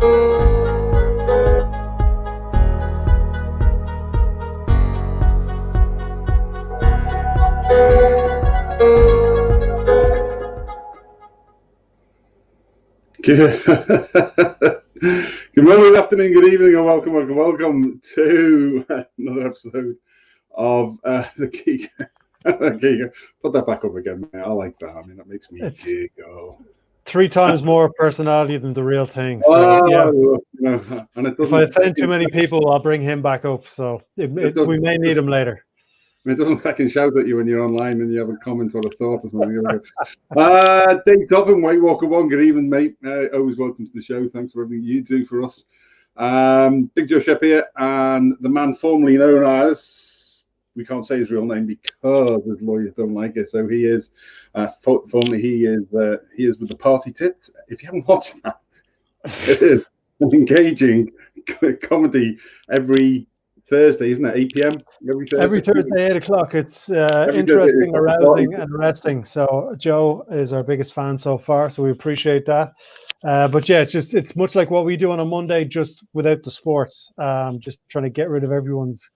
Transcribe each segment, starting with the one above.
Good morning, good afternoon, good evening, and welcome to another episode of the Keego. Put that back up again, mate. I like that. I mean, that makes me giggle. 3 times more personality than the real thing. So, yeah. And if I offend too many people, I'll bring him back up. So we may need him later. It doesn't fucking shout at you when you're online and you have a comment or a thought or something. Dave Dobbin, White Walker One, good evening, mate. Always welcome to the show. Thanks for everything you do for us. Big Joe Show here, and the man formerly known as, we can't say his real name because his lawyers don't like it. So he is formerly he is with the Party Tit. If you haven't watched that, it is an engaging comedy every Thursday, isn't it? 8 p.m. Every Thursday, 8 o'clock. It's interesting, arousing, and arresting. So Joe is our biggest fan so far, so we appreciate that. But yeah, it's much like what we do on a Monday, just without the sports. Just trying to get rid of everyone's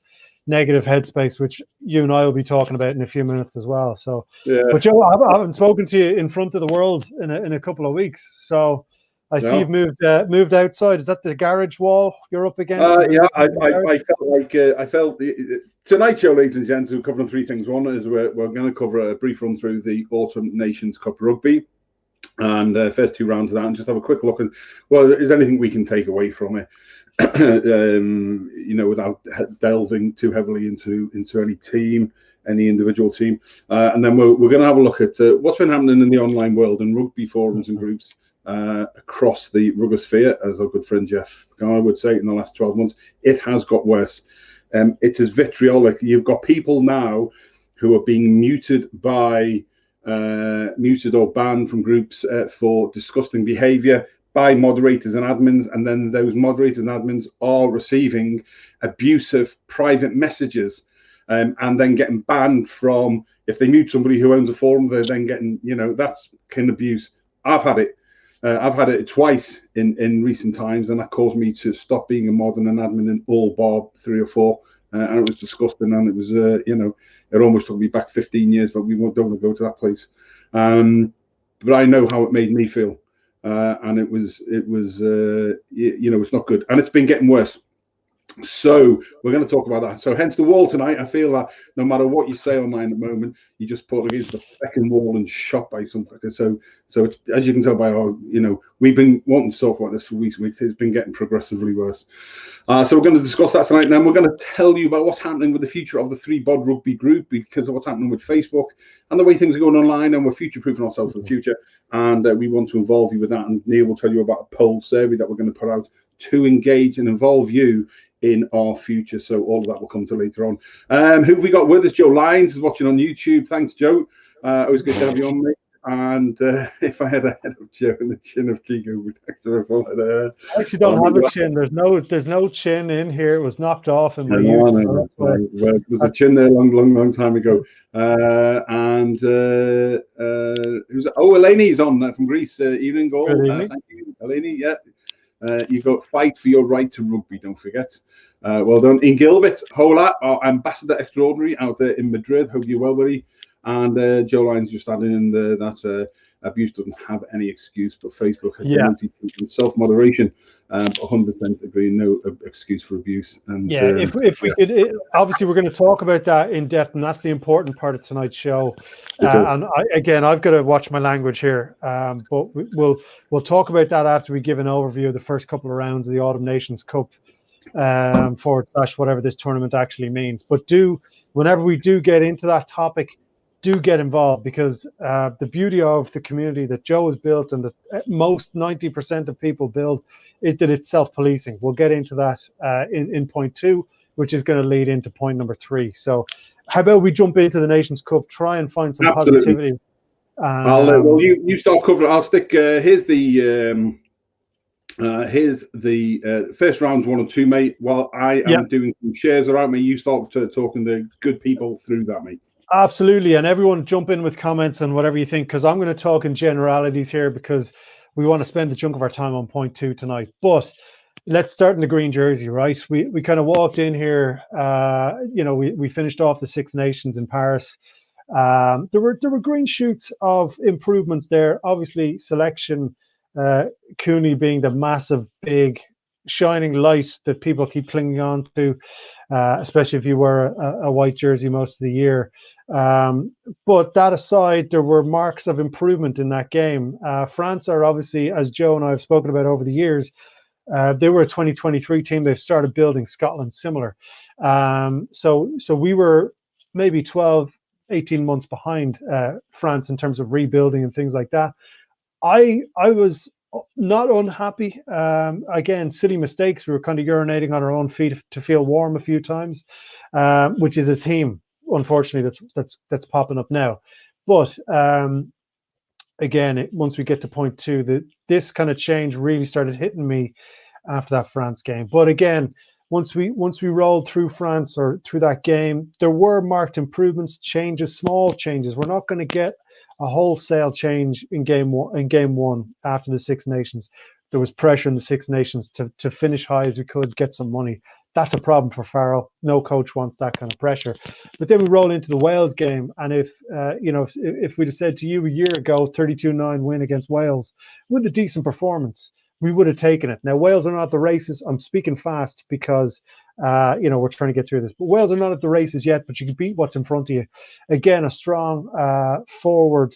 negative headspace, which you and I will be talking about in a few minutes as well. So, yeah. But Joe, I haven't spoken to you in front of the world in a couple of weeks. So I see you've moved outside. Is that the garage wall you're up against? Yeah, I felt tonight's show, ladies and gents, we're covering 3 things. One is we're going to cover a brief run through the Autumn Nations Cup Rugby and first 2 rounds of that, and just have a quick look at, well, is anything we can take away from it, without delving too heavily into any team, any individual team, and then we're going to have a look at what's been happening in the online world and rugby forums and groups across the rugosphere, as our good friend Jeff Garner would say, in the last 12 months. It has got worse. It is vitriolic. You've got people now who are being muted or banned from groups for disgusting behavior by moderators and admins, and then those moderators and admins are receiving abusive private messages and then getting banned from, if they mute somebody who owns a forum, they're then getting, that's kind of abuse. I've had it. I've had it twice in recent times, and that caused me to stop being a mod and an admin in all bar 3 or 4, and it was disgusting. And it was, it almost took me back 15 years, but we don't want to go to that place. But I know how it made me feel, and it was, it's not good, and it's been getting worse. So we're going to talk about that. So hence the wall tonight. I feel that no matter what you say online at the moment, you just put against the second wall and shot by something. So it's, as you can tell by our, we've been wanting to talk about this for weeks. It's been getting progressively worse. So we're going to discuss that tonight. And then we're going to tell you about what's happening with the future of the 3BOD Rugby group because of what's happening with Facebook and the way things are going online, and we're future-proofing ourselves for the future. And we want to involve you with that. And Neil will tell you about a poll survey that we're going to put out to engage and involve you in our future. So all of that will come to later on. Who have we got with us? Joe Lyons is watching on YouTube. Thanks, Joe. Always good to have you on, mate. And if I had a head of Joe and the chin of Keego, we'd I actually don't have a chin. There's no chin in here. It was knocked off in my youth. Well, there's a chin there long time ago. Eleni's on from Greece. Evening, Goal. Thank you, Eleni. Yeah. You've got fight for your right to rugby, don't forget. Well done. In Gilbert, hola, our ambassador extraordinary out there in Madrid. Hope you're well, buddy. And Joe Lyons just adding in that abuse doesn't have any excuse, but Facebook has been self-moderation. 100% agree, no excuse for abuse. And if we could, obviously we're going to talk about that in depth, and that's the important part of tonight's show. And I've got to watch my language here, but we'll talk about that after we give an overview of the first couple of rounds of the Autumn Nations Cup / whatever this tournament actually means. But whenever we do get into that topic, do get involved, because the beauty of the community that Joe has built and that most 90% of people build is that it's self-policing. We'll get into that in point 2, which is going to lead into point number 3. So how about we jump into the Nations Cup, try and find some positivity. You start covering. I'll stick, here's the first rounds 1 and 2, mate. While I am doing some shares around me, you start talking the good people through that, mate. Absolutely, and everyone jump in with comments and whatever you think, because I'm going to talk in generalities here, because we want to spend the chunk of our time on point 2 tonight. But let's start in the green jersey, right? We kind of walked in here. We finished off the Six Nations in Paris. There were green shoots of improvements there. Obviously, selection, Cooney being the massive, big, shining light that people keep clinging on to, especially if you wear a white jersey most of the year. But that aside, there were marks of improvement in that game. France are obviously, as Joe and I have spoken about over the years, they were a 2023 team. They've started building Scotland similar. So we were maybe 12, 18 months behind France in terms of rebuilding and things like that. I was not unhappy. Again, silly mistakes. We were kind of urinating on our own feet to feel warm a few times, which is a theme, unfortunately, that's popping up now. But again, once we get to point 2, this kind of change really started hitting me after that France game. But again, once we rolled through France or through that game, there were marked improvements, changes, small changes. We're not going to get a wholesale change in game one after the Six Nations. There was pressure in the Six Nations to finish high as we could, get some money. That's a problem for Farrell. No coach wants that kind of pressure. But then we roll into the Wales game, and if we'd have said to you a year ago, 32-9 win against Wales with a decent performance, we would have taken it. Now, Wales are not at the races. I'm speaking fast because we're trying to get through this. But Wales are not at the races yet, but you can beat what's in front of you. Again, a strong forward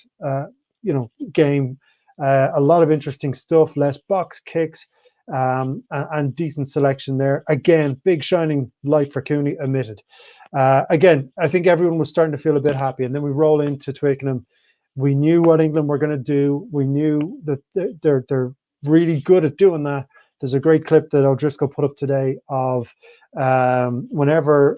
game. A lot of interesting stuff, less box kicks, and decent selection there. Again, big shining light for Cooney, omitted. Again, I think everyone was starting to feel a bit happy. And then we roll into Twickenham. We knew what England were going to do. We knew that they're really good at doing that. There's a great clip that O'Driscoll put up today of whenever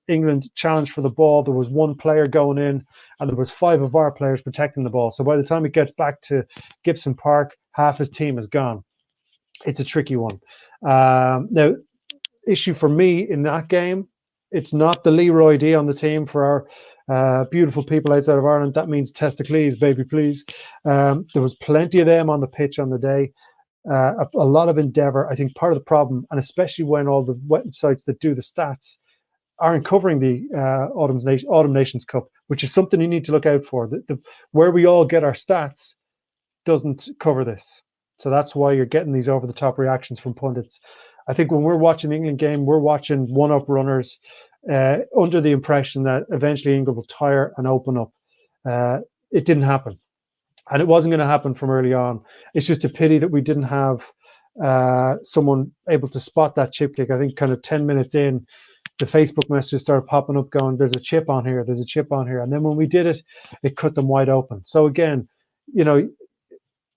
England challenged for the ball, there was one player going in and there was 5 of our players protecting the ball. So by the time it gets back to Gibson Park, half his team is gone. It's a tricky one. Now, issue for me in that game, it's not the Leroy D on the team for our beautiful people outside of Ireland. That means testicles, baby, please. There was plenty of them on the pitch on the day. A lot of endeavour. I think part of the problem, and especially when all the websites that do the stats aren't covering the Autumn Nations Cup, which is something you need to look out for. Where we all get our stats doesn't cover this. So that's why you're getting these over-the-top reactions from pundits. I think when we're watching the England game, we're watching one-up runners under the impression that eventually England will tire and open up. It didn't happen. And it wasn't going to happen from early on. It's just a pity that we didn't have someone able to spot that chip kick. I think kind of 10 minutes in, the Facebook messages started popping up going, there's a chip on here, there's a chip on here. And then when we did it, it cut them wide open. So again,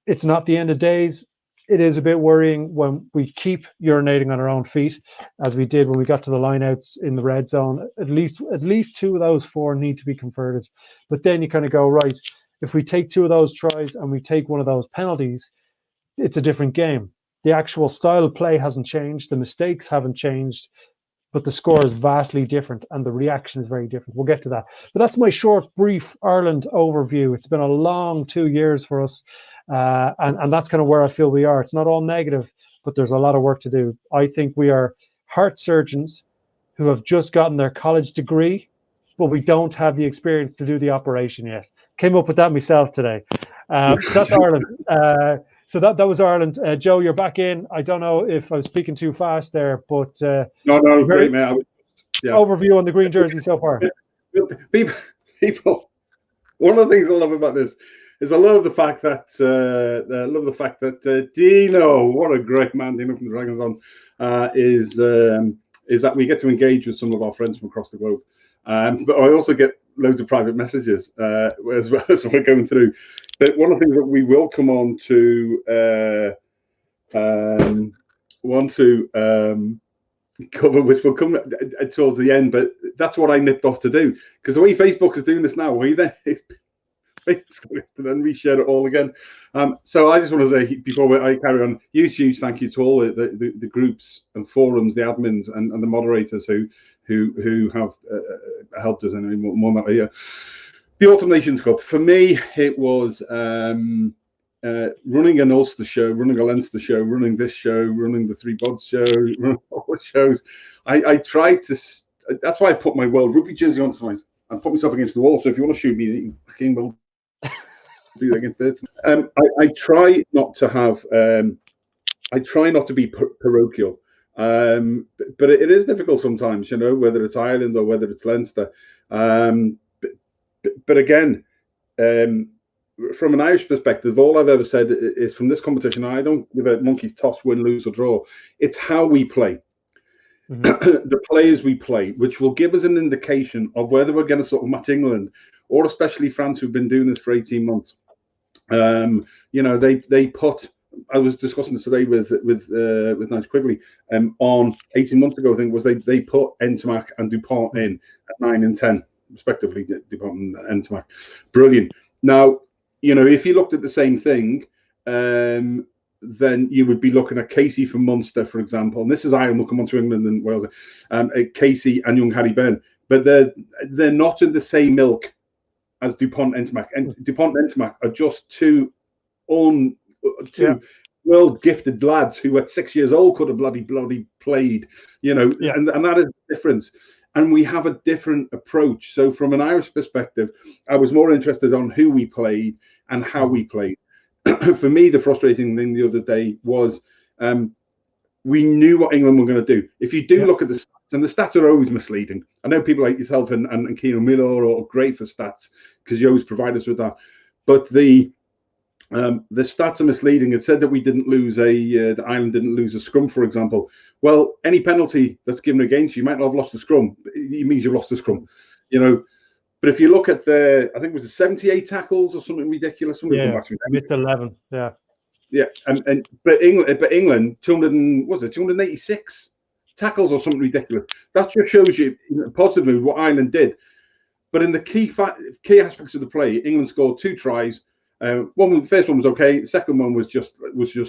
it's not the end of days. It is a bit worrying when we keep urinating on our own feet, as we did when we got to the lineouts in the red zone. At least 2 of those 4 need to be converted. But then you kind of go, right, if we take 2 of those tries and we take 1 of those penalties, it's a different game. The actual style of play hasn't changed. The mistakes haven't changed, but the score is vastly different and the reaction is very different. We'll get to that. But that's my short, brief Ireland overview. It's been a long 2 years for us. And that's kind of where I feel we are. It's not all negative, but there's a lot of work to do. I think we are heart surgeons who have just gotten their college degree, but we don't have the experience to do the operation yet. Came up with that myself today. So that's Ireland. So that was Ireland. Joe, you're back in. I don't know if I was speaking too fast there, but no, great, mate. Overview on the green jersey so far. People, one of the things I love about this is I love the fact that Dino, what a great man, Dino from the Dragons On, is that we get to engage with some of our friends from across the globe. But I also get loads of private messages as well as we're going through. But one of the things that we will come on to want to cover, which will come towards the end, but that's what I nipped off to do, because the way Facebook is doing this now, it's basically to then reshare it all again. So I just want to say, before I carry on, huge thank you to all the groups and forums, the admins and the moderators who have helped us in more than that. The Autumn Nations Cup, for me, it was running an Ulster show, running a Leinster show, running this show, running the ThreeBOD show, running all the shows. I tried to. That's why I put my World Rugby jersey on tonight and put myself against the wall. So if you want to shoot me, you fucking will do that against it. I try not to have. I try not to be parochial. But it is difficult sometimes, whether it's Ireland or whether it's Leinster. But again, from an Irish perspective, all I've ever said is from this competition, I don't give a monkey's toss, win, lose, or draw. It's how we play. Mm-hmm. The players we play, which will give us an indication of whether we're going to sort of match England or especially France, who've been doing this for 18 months. They put. I was discussing this today with Nigel Quigley. On 18 months ago, I think was they put Ntamack and Dupont in at 9 and 10 respectively. Dupont and Ntamack, brilliant. Now, if you looked at the same thing, then you would be looking at Casey from Munster, for example. And this is Ireland. We'll come on to England and Wales. Casey and young Harry Byrne, but they're not in the same milk as Dupont and Ntamack. And Dupont and Ntamack are just two well-gifted lads who at 6 years old could have bloody played, and that is the difference. And we have a different approach. So from an Irish perspective, I was more interested on who we played and how we played. For me, the frustrating thing the other day was we knew what England were going to do. If you do look at the stats, and the stats are always misleading. I know people like yourself and Keano Miller are great for stats because you always provide us with that. But the stats are misleading. It said that we didn't lose that Ireland didn't lose a scrum, for example. Well, any penalty that's given against you might not have lost the scrum. It means you've lost the scrum, But if you look at I think it was 78 tackles or something ridiculous. Somebody come back to me. It's 11. Yeah. Yeah, but England 286 tackles or something ridiculous. That just shows you positively what Ireland did. But in the key aspects of the play, England scored 2 tries. The first one was okay. The second one was just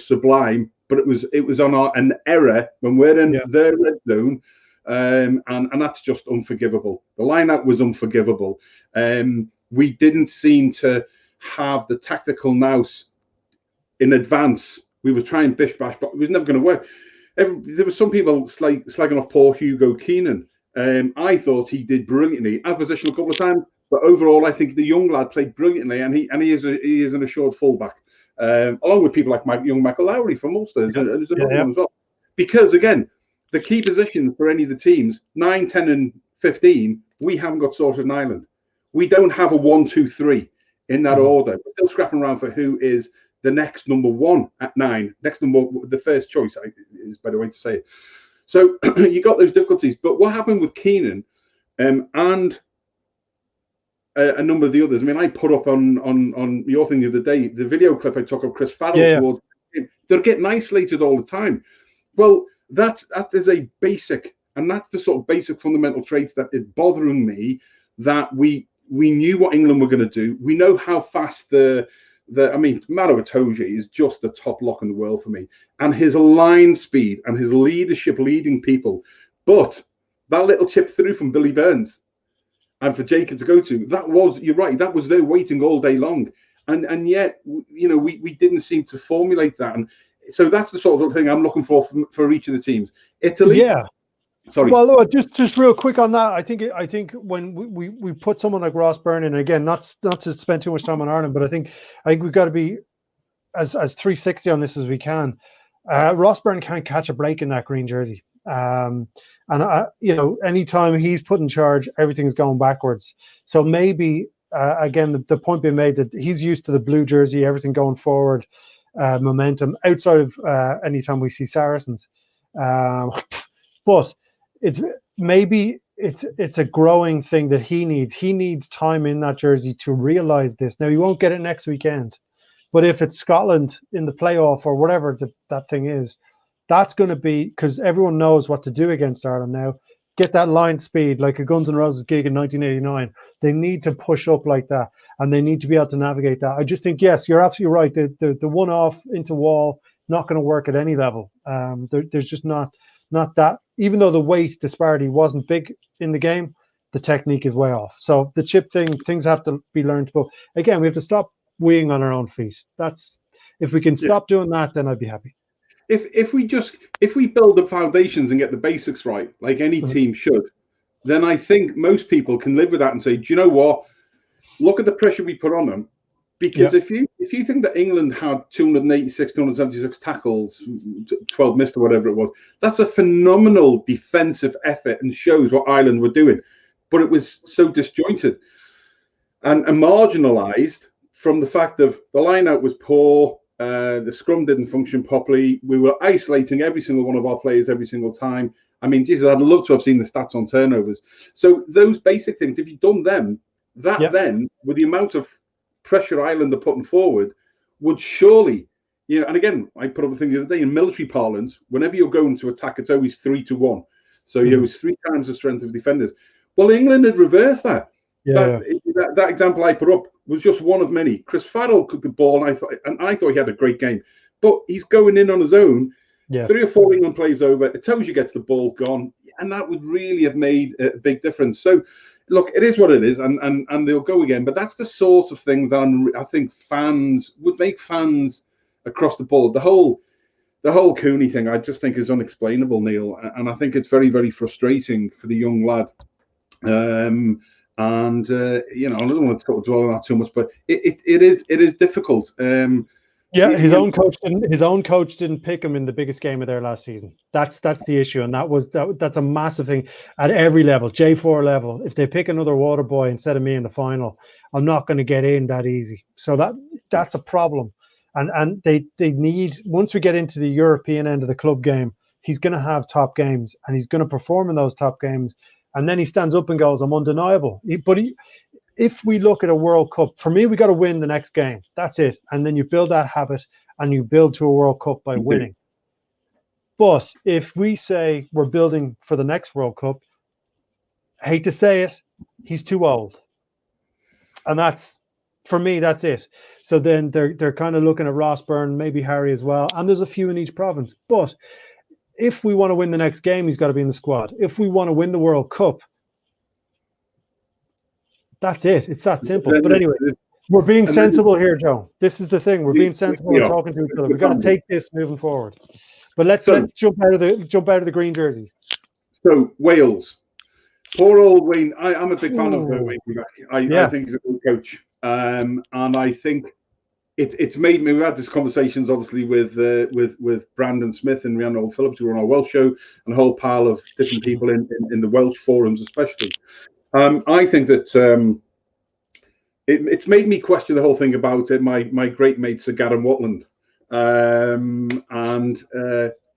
sublime, but it was on an error when we're in their red zone, and that's just unforgivable. The line-out was unforgivable. We didn't seem to have the tactical nous in advance. We were trying bish bash, but it was never going to work. There were some people slagging off poor Hugo Keenan. I thought he did brilliantly. Out of position a couple of times. But overall, I think the young lad played brilliantly, and he is an assured fullback, along with people like young Michael Lowry from Ulster. There's another one as well. Because again, the key position for any of the teams, 9, 10, and 15, we haven't got sorted in Ireland. We don't have a 1, 2, 3 in that order. We're still scrapping around for who is the next number 1 at 9. The first choice is a better way to say it. So you got those difficulties. But what happened with Keenan and a number of the others. I mean, I put up on your thing the other day the video clip I took of Chris Farrell towards the game. They're getting isolated all the time. Well, that is a basic, and that's the sort of basic fundamental traits that is bothering me. That we knew what England were going to do. We know how fast Maro Itoje is just the top lock in the world for me, and his line speed and his leadership, leading people. But that little chip through from Billy Burns. And for Jacob to go to, you're right, that was there waiting all day long. And yet, we didn't seem to formulate that. And so that's the sort of thing I'm looking for each of the teams. Italy. Yeah. Sorry. Well, just real quick on that. I think when we put someone like Ross Byrne in, again, not to spend too much time on Ireland, but I think we've got to be as 360 on this as we can. Ross Byrne can't catch a break in that green jersey. And anytime he's put in charge, everything's going backwards. So maybe again, the point being made that he's used to the blue jersey, everything going forward, momentum outside of anytime we see Saracens. But it's a growing thing that he needs. He needs time in that jersey to realize this. Now he won't get it next weekend, but if it's Scotland in the playoff or whatever that thing is. That's going to be because everyone knows what to do against Ireland now. Get that line speed like a Guns N' Roses gig in 1989. They need to push up like that, and they need to be able to navigate that. I just think, yes, you're absolutely right. The one-off into wall, not going to work at any level. There's just not that. Even though the weight disparity wasn't big in the game, the technique is way off. So the chip things have to be learned. But again, we have to stop weighing on our own feet. If we can stop doing that, then I'd be happy. If we build the foundations and get the basics right, like any team should, then I think most people can live with that and say, do you know what? Look at the pressure we put on them. Because if you think that England had 286, 276 tackles, 12 missed or whatever it was, that's a phenomenal defensive effort and shows what Ireland were doing. But it was so disjointed and marginalised from the fact of the line-out was poor, the scrum didn't function properly. We were isolating every single one of our players every single time. I mean, Jesus, I'd love to have seen the stats on turnovers. So those basic things, if you've done them, then with the amount of pressure Ireland are putting forward, would surely, and again, I put up a thing the other day in military parlance, whenever you're going to attack, it's always 3-1. So it was 3 times the strength of defenders. Well, England had reversed that. That example I put up was just one of many. Chris Farrell took the ball, and I thought he had a great game. But he's going in on his own. 3 or 4 England plays over. It tells you gets the ball gone, and that would really have made a big difference. So, look, it is what it is, and they'll go again. But that's the sort of thing that I think fans would make fans across the board. The whole Cooney thing, I just think is unexplainable, Neil, and I think it's very, very frustrating for the young lad. I don't want to dwell on that too much, but it is difficult. His own coach didn't pick him in the biggest game of their last season. That's the issue, and that's a massive thing at every level, J4 level. If they pick another water boy instead of me in the final, I'm not going to get in that easy. So that's a problem, and they need, once we get into the European end of the club game, he's going to have top games, and he's going to perform in those top games. And then he stands up and goes, I'm undeniable. If we look at a World Cup, for me, we got to win the next game. That's it. And then you build that habit and you build to a World Cup by winning. But if we say we're building for the next World Cup, I hate to say it, he's too old. And for me, that's it. So then they're kind of looking at Ross Byrne, maybe Harry as well. And there's a few in each province. But if we want to win the next game, he's got to be in the squad. If we want to win the World Cup, that's it. It's that simple. But anyway, we're being sensible here, Joe. This is the thing. We're being sensible and talking to each other. We've got to take this moving forward. But let's jump out of the green jersey. So Wales, poor old Wayne. I'm a big fan of Wayne. I think he's a good coach, and I think it's made me. We had these conversations, obviously, with Brandon Smith and Rhiannon Phillips, who were on our Welsh show, and a whole pile of different people in the Welsh forums, especially. I think that it's made me question the whole thing about my great mate Sir Garen Watland, and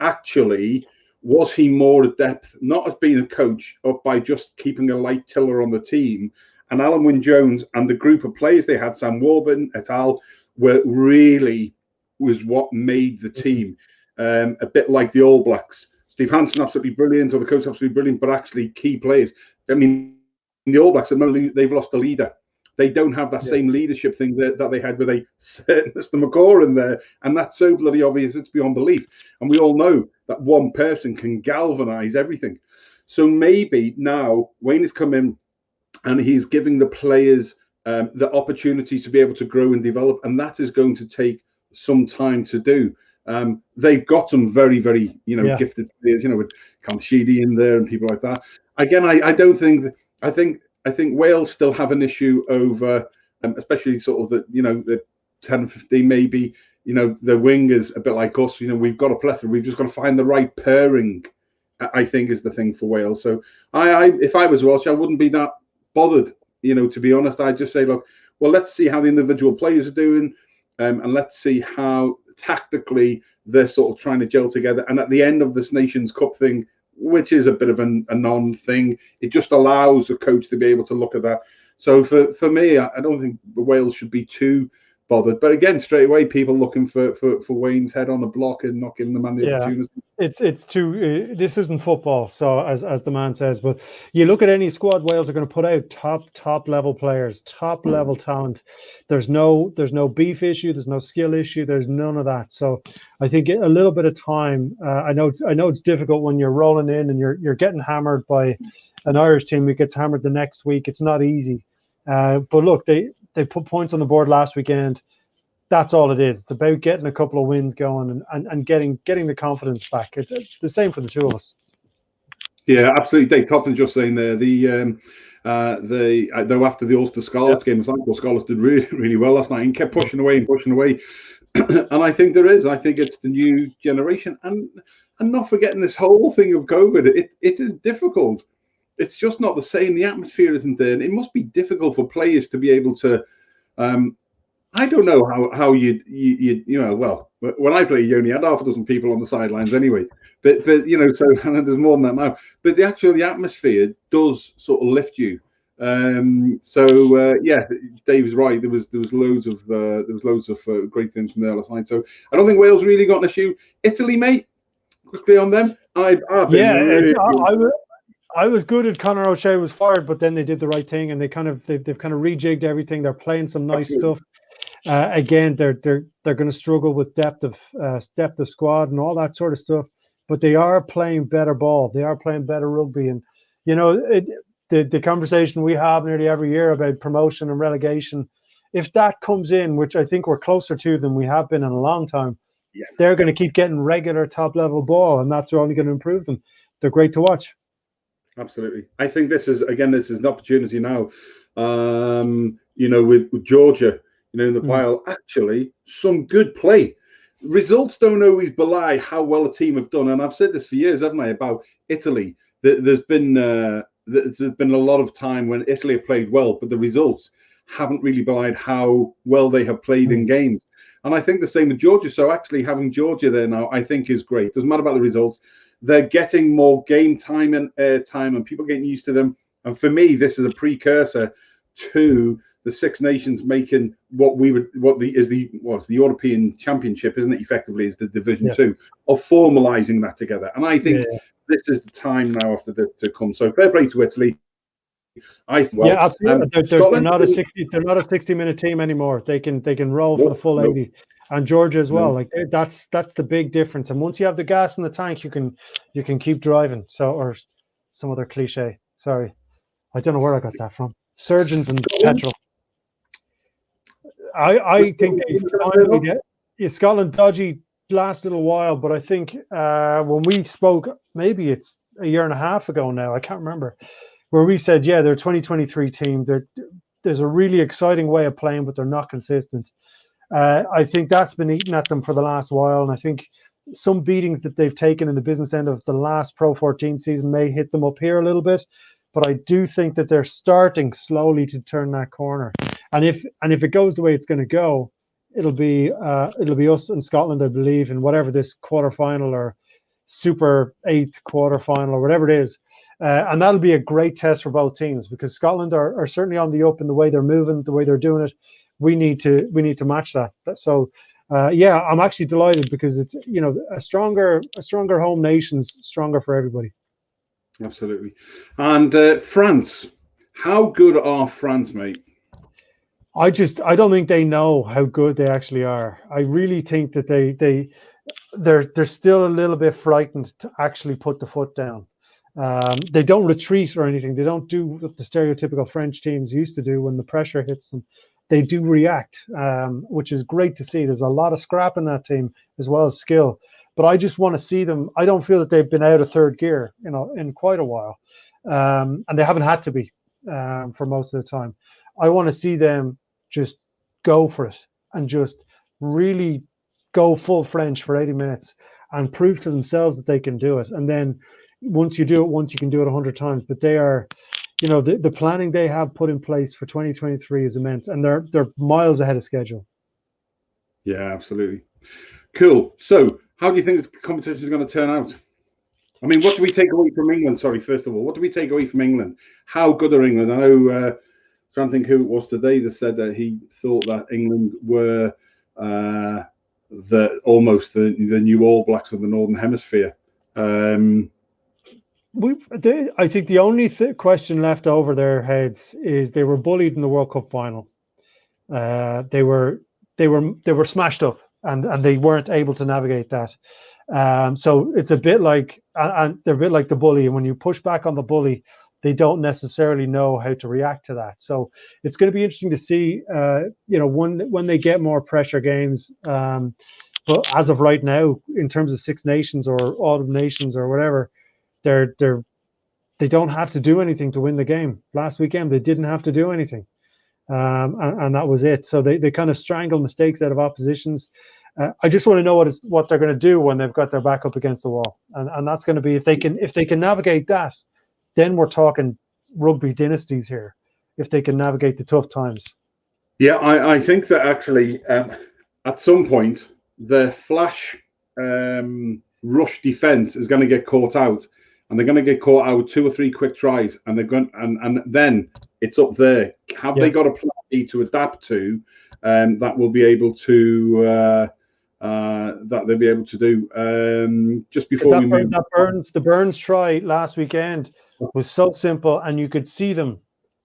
actually, was he more adept not as being a coach, but by just keeping a light tiller on the team? And Alan Wynne-Jones and the group of players they had, Sam Warburton et al., was what made the team a bit like the All Blacks. Steve Hansen absolutely brilliant, or the coach absolutely brilliant, but actually key players. I mean, the All Blacks, they've lost a leader. They don't have that same leadership thing that they had with a certain Mr. McCaw in there, and that's so bloody obvious it's beyond belief. And we all know that one person can galvanise everything. So maybe now Wayne has come in and he's giving the players the opportunity to be able to grow and develop, and that is going to take some time to do. They've got some very, very, gifted players, with Kamshidi in there and people like that. Again, I don't think that. I think Wales still have an issue over, especially sort of the 10, 15 maybe. The wingers a bit like us. We've got a plethora. We've just got to find the right pairing. I think is the thing for Wales. So if I was Welsh, I wouldn't be that bothered. To be honest, I'd just say, look, well, let's see how the individual players are doing, and let's see how tactically they're sort of trying to gel together. And at the end of this Nations Cup thing, which is a bit of a non-thing, it just allows a coach to be able to look at that. So for me, I don't think Wales should be too bothered. But again, straight away, people looking for Wayne's head on the block and not giving the man the opportunity. It's too. This isn't football, so as the man says. But you look at any squad Wales are going to put out, top level players, top level talent. There's no beef issue. There's no skill issue. There's none of that. So I think a little bit of time. I know it's difficult when you're rolling in and you're getting hammered by an Irish team who gets hammered the next week. It's not easy. But look, they put points on the board last weekend. that's all it is. It's about getting a couple of wins going and getting the confidence back. It's the same for the two of us. Yeah, absolutely. Dave Topton's just saying there, though after the Ulster Scarlets game, the Scarlets did really, really well last night and kept pushing away and pushing away. And I think I think it's the new generation, and not forgetting this whole thing of COVID. It is difficult. It's just not the same. The atmosphere isn't there. And it must be difficult for players to be able to. I don't know how you know. Well, when I played, you only had half a dozen people on the sidelines anyway. But you know, so and there's more than that now. But the atmosphere does sort of lift you. Yeah, Dave's right. There was loads of great things from there last night. So I don't think Wales really got an issue. Italy, mate, quickly on them. I was good at Conor O'Shea was fired, but then they did the right thing and they've kind of rejigged everything. They're playing some nice stuff. Again, they're going to struggle with depth of squad and all that sort of stuff, but they are playing better ball. They are playing better rugby, and you know the conversation we have nearly every year about promotion and relegation. If that comes in, which I think we're closer to than we have been in a long time, they're going to keep getting regular top level ball, and that's only going to improve them. They're great to watch. Absolutely. I think this is an opportunity now, you know, with Georgia, you know, in the pile, actually some good play. Results don't always belie how well a team have done. And I've said this for years, haven't I, about Italy. There's been a lot of time when Italy have played well, but the results haven't really belied how well they have played in games. And I think the same with Georgia. So actually having Georgia there now, I think is great. Doesn't matter about the results. They're getting more game time and air time, and people getting used to them. And for me, this is a precursor to the Six Nations making the European Championship, isn't it? Effectively, is the Division 2 of formalising that together. And I think this is the time now after to come. So fair play to Italy. Absolutely. They're not a 60-minute team anymore. They can roll for the full 80. And Georgia as well. Like that's the big difference. And once you have the gas in the tank, you can keep driving. So, or some other cliche. Sorry, I don't know where I got that from. Surgeons and petrol. I think they finally get Scotland dodgy last little while, but I think when we spoke, maybe it's a year and a half ago now, I can't remember, where we said, they're a 2023 team. There's a really exciting way of playing, but they're not consistent. I think that's been eating at them for the last while, and I think some beatings that they've taken in the business end of the last Pro 14 season may hit them up here a little bit. But I do think that they're starting slowly to turn that corner, and if it goes the way it's going to go, it'll be us and Scotland, I believe, in whatever this quarterfinal or Super 8 quarterfinal or whatever it is, and that'll be a great test for both teams because Scotland are certainly on the up in the way they're moving, the way they're doing it. We need to match that. So I'm actually delighted because it's a stronger home nation's stronger for everybody. Absolutely. And France, how good are France, mate? I don't think they know how good they actually are. I really think that they're still a little bit frightened to actually put the foot down. They don't retreat or anything. They don't do what the stereotypical French teams used to do when the pressure hits them. They do react, which is great to see. There's a lot of scrap in that team as well as skill. But I just want to see them. I don't feel that they've been out of third gear, in quite a while, and they haven't had to be for most of the time. I want to see them just go for it and just really go full French for 80 minutes and prove to themselves that they can do it. And then once you do it once, you can do it 100 times. But they are, the planning they have put in place for 2023 is immense, and they're miles ahead of schedule. Yeah, absolutely. Cool. So, how do you think the competition is going to turn out? I mean, what do we take away from England? Sorry, first of all, what do we take away from England? How good are England? I know, trying to think who it was today that said that he thought that England were almost the new All Blacks of the Northern Hemisphere. I think the only question left over their heads is they were bullied in the World Cup final. They were smashed up. And they weren't able to navigate that. So it's a bit like, and they're a bit like the bully. And when you push back on the bully, they don't necessarily know how to react to that. So it's going to be interesting to see, when they get more pressure games. But as of right now, in terms of Six Nations or Autumn Nations or whatever, they don't have to do anything to win the game. Last weekend, they didn't have to do anything. And that was it. So they kind of strangle mistakes out of oppositions. I just want to know what they're going to do when they've got their back up against the wall. And that's going to be, if they can navigate that, then we're talking rugby dynasties here, if they can navigate the tough times. Yeah, I think that actually at some point the flash rush defense is going to get caught out, and they're going to get caught out with 2 or 3 quick tries, and they're going and then it's up there. Have they got a plan B to adapt to that will be able to that they'll be able to do just before we move? The Burns try last weekend was so simple, and you could see them.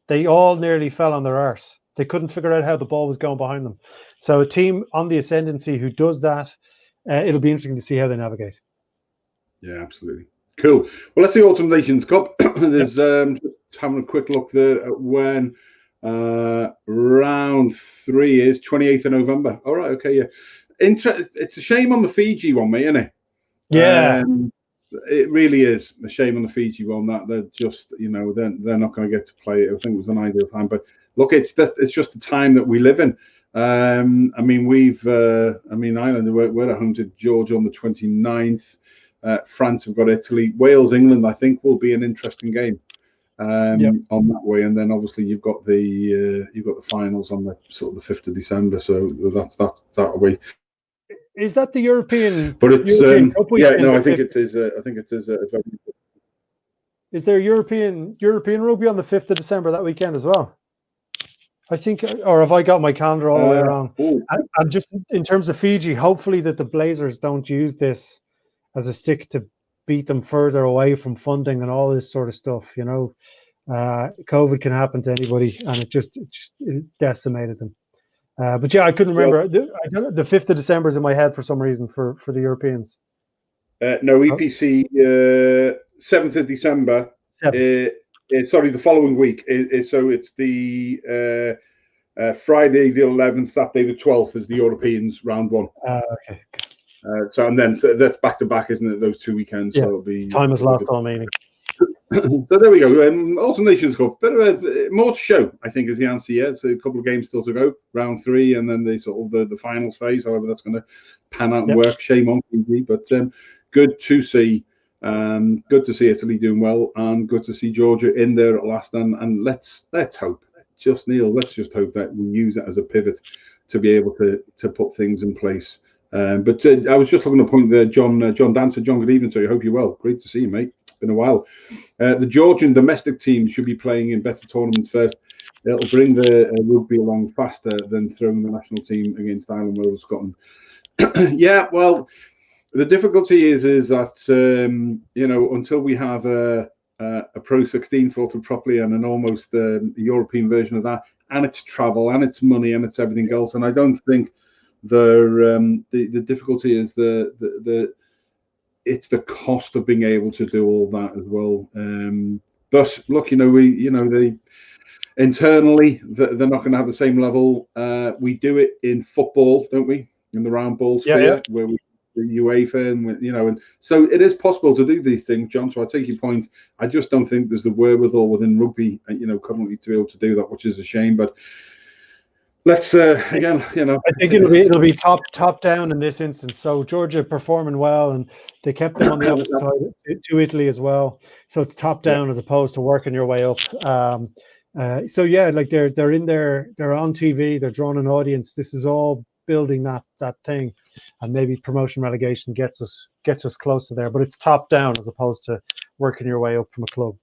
They all nearly fell on their arse. They couldn't figure out how the ball was going behind them. So a team on the ascendancy who does that, it'll be interesting to see how they navigate. Yeah, absolutely. Cool. Well, let's see Autumn Nations Cup. There's just having a quick look there at when round 3 is 28th of November. All right, okay, yeah. It's a shame on the Fiji one, mate, isn't it? Yeah. It really is a shame on the Fiji one that they're just, they're not going to get to play it. I think it was an ideal time, but look, it's just the time that we live in. Ireland, we're at home to Georgia on the 29th. France have got Italy. Wales, England, I think, will be an interesting game on that way. And then obviously you've got the finals on the sort of the 5th of December. So that's that way. Is that the European? But it's European Cup weekend, I think it is. I think it is. Is there European rugby on the 5th of December that weekend as well? I think, or have I got my calendar all the way wrong? And just in terms of Fiji, hopefully that the Blazers don't use this as a stick to beat them further away from funding and all this sort of stuff. COVID can happen to anybody, and it decimated them. But yeah, I couldn't remember. The 5th of December is in my head for some reason for the Europeans. No, EPC 7th of December. Sorry, the following week. So it's the Friday the 11th, Saturday the 12th is the Europeans round 1. Okay. So that's back to back, isn't it? Those 2 weekends. Yeah. So it'll be time has lost all meaning. So there we go. Autumn Nations Cup. Bit of more to show, I think, is the answer. Yeah, so a couple of games still to go. Round 3, and then the sort of the finals phase. However, that's going to pan out and work. Shame on Fiji, but good to see. Good to see Italy doing well, and good to see Georgia in there at last. And let's hope, Neil. Let's just hope that we use it as a pivot to be able to put things in place. But I was just looking at a point there, John Dancer. John, good evening to you. Hope you're well. Great to see you, mate. It's been a while. The Georgian domestic team should be playing in better tournaments first. It'll bring the rugby along faster than throwing the national team against Ireland, Wales, Scotland. Yeah, well, the difficulty is that until we have a Pro 16 sorted properly and an almost European version of that, and it's travel and it's money and it's everything else, and I don't think the difficulty is it's the cost of being able to do all that as well. But look, they internally they're not going to have the same level. We do it in football, don't we? In the round ball sphere, where we the UEFA and so it is possible to do these things, John. So I take your point. I just don't think there's the wherewithal within rugby, currently to be able to do that, which is a shame. But let's again, I think it'll be top down in this instance. So Georgia performing well, and they kept them on the opposite side to Italy as well. So it's top down as opposed to working your way up. So yeah, like they're in there, they're on TV, they're drawing an audience. This is all building that thing, and maybe promotion relegation gets us close to there. But it's top down as opposed to working your way up from a club.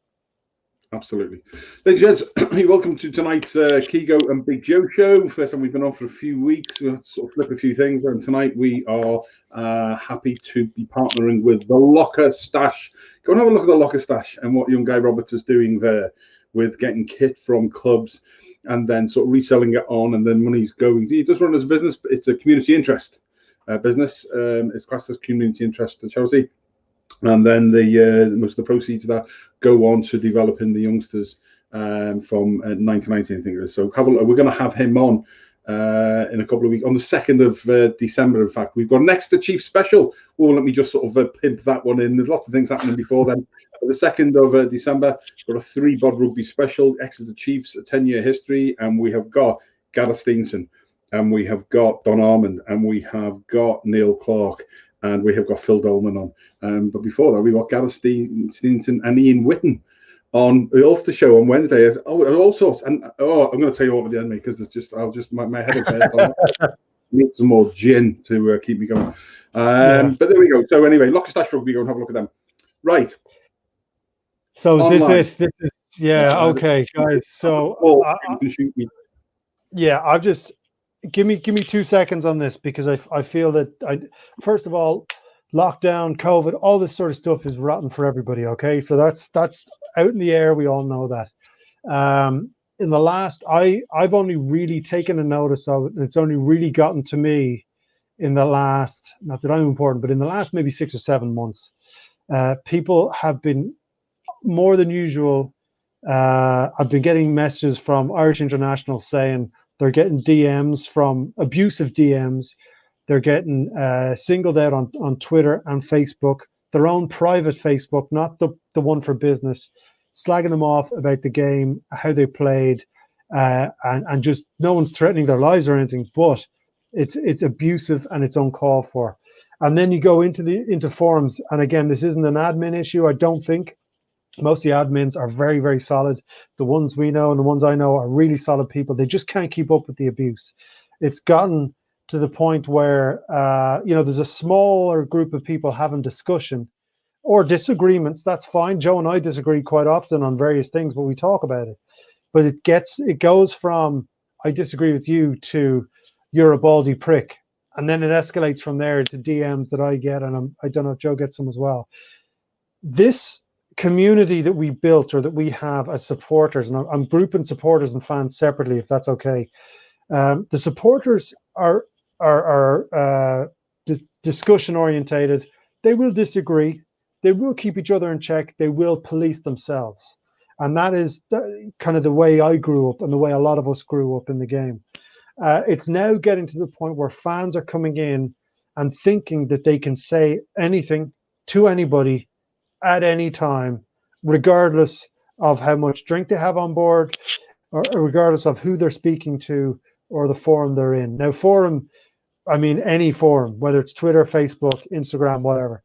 Absolutely. Ladies and gents, welcome to tonight's Keego and Big Joe Show. First time we've been on for a few weeks. We'll sort of flip a few things. And tonight we are happy to be partnering with the Locker Stash. Go and have a look at the Locker Stash and what young Guy Roberts is doing there with getting kit from clubs and then sort of reselling it on, and then money's going. He does run as a business, but it's a community interest business. It's classed as community interest, Chelsea. And then most of the proceeds of that go on to developing the youngsters from 1990, I think it is. So we're going to have him on in a couple of weeks, on the 2nd of December. In fact, we've got an Exeter Chiefs special. Well, let me just sort of pimp that one in. There's lots of things happening before then. But the 2nd of December, we've got a 3BOD Rugby special, Exeter Chiefs, a 10-year history, and we have got Gareth Steenson, and we have got Don Armand, and we have got Neil Clark, and we have got Phil Dolman on. But before that, we got Gareth Steenson and Ian Whitten on the Ulster show on Wednesday. All sorts. And I'm going to tell you all at the end, because it's just my head is bad. Need some more gin to keep me going. But there we go. So anyway, Lockstash Rugby, go and have a look at them. Right. So is this is okay, guys. So I've just give me 2 seconds on this, because I feel that first of all, lockdown, COVID, all this sort of stuff is rotten for everybody. Okay, so that's out in the air. We all know that. In the last, I've only really taken a notice of it, and it's only really gotten to me in the last, not that I'm important, but in the last maybe 6 or 7 months, people have been more than usual. I've been getting messages from Irish internationals saying they're getting DMs, from abusive DMs. They're getting singled out on Twitter and Facebook, their own private Facebook, not the one for business, slagging them off about the game, how they played, and just no one's threatening their lives or anything, but it's abusive and it's uncalled for. And then you go into forums, and again, this isn't an admin issue, I don't think. Most of the admins are very, very solid. The ones we know and the ones I know are really solid people. They just can't keep up with the abuse. It's gotten to the point where, there's a smaller group of people having discussion or disagreements. That's fine. Joe and I disagree quite often on various things, but we talk about it. But it goes from, I disagree with you, to you're a baldy prick. And then it escalates from there to DMs that I get. And I don't know if Joe gets them as well. This community that we built, or that we have as supporters, and I'm grouping supporters and fans separately, if that's okay. The supporters are discussion orientated. They will disagree. They will keep each other in check. They will police themselves. And that is kind of the way I grew up, and the way a lot of us grew up in the game. It's now getting to the point where fans are coming in and thinking that they can say anything to anybody at any time, regardless of how much drink they have on board, or regardless of who they're speaking to or the forum they're in. Now, forum, I mean any forum, whether it's Twitter, Facebook, Instagram, whatever.